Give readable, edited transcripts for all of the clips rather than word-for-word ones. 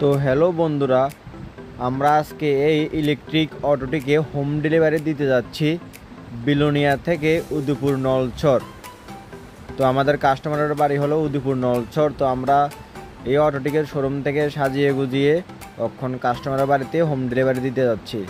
তো হ্যালো বন্ধুরা, আমরা আজকে এই ইলেকট্রিক অটোটিকে হোম ডেলিভারি দিতে যাচ্ছি বিলোনিয়া থেকে উদয়পুর নলছর। তো আমাদের কাস্টমারের বাড়ি হলো উদয়পুর নলছর। তো আমরা এই অটোটিকে শোরুম থেকে সাজিয়ে গুজিয়ে এখন কাস্টমারের বাড়িতে হোম ডেলিভারি দিতে যাচ্ছি।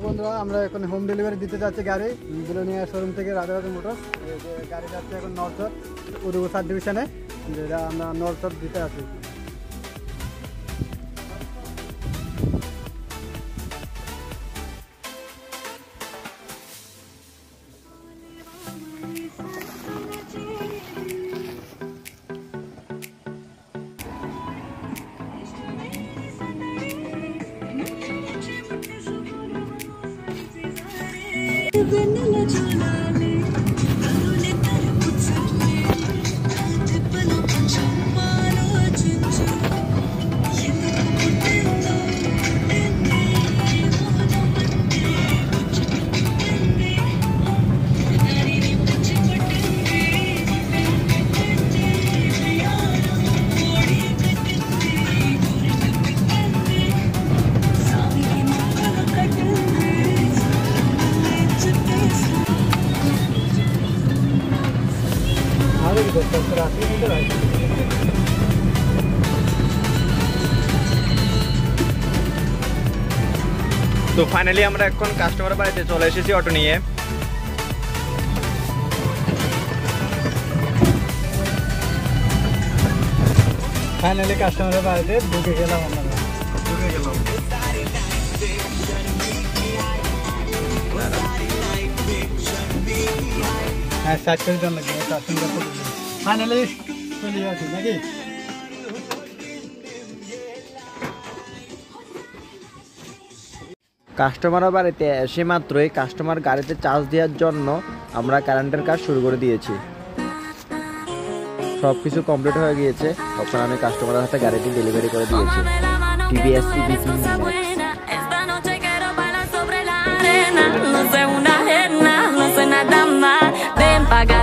বন্ধুরা, আমরা এখন হোম ডেলিভারি দিতে যাচ্ছি গাড়ি বিলোনিয়া শোরুম থেকে রাজাবাজার মোটরস। গাড়ি যাচ্ছে এখন নলছর উদয়পুর সাব ডিভিশনে, যেটা আমরা নলছর দিতে আছি। তো ফাইনালি আমরা এখন কাস্টমার বাড়িতে চলে এসেছি অটো নিয়ে। ফাইনালি কাস্টমারের বাড়িতে ঢুকে গেলাম। হ্যাঁ, সার্কেল জন্য ফাইনালি চলে যাচ্ছি নাকি। কাস্টমারের বাড়িতে এসে মাত্রই কাস্টমার গাড়িতে চার্জ দেওয়ার জন্য আমরা কারেন্টের কাজ শুরু করে দিয়েছি। সব কিছু কমপ্লিট হয়ে গিয়েছে। তখন আমি কাস্টমারের হাতে গাড়িটি ডেলিভারি করে দিয়েছি। TVS EVC No sé una ajena, no sé nada más. Ven, paga,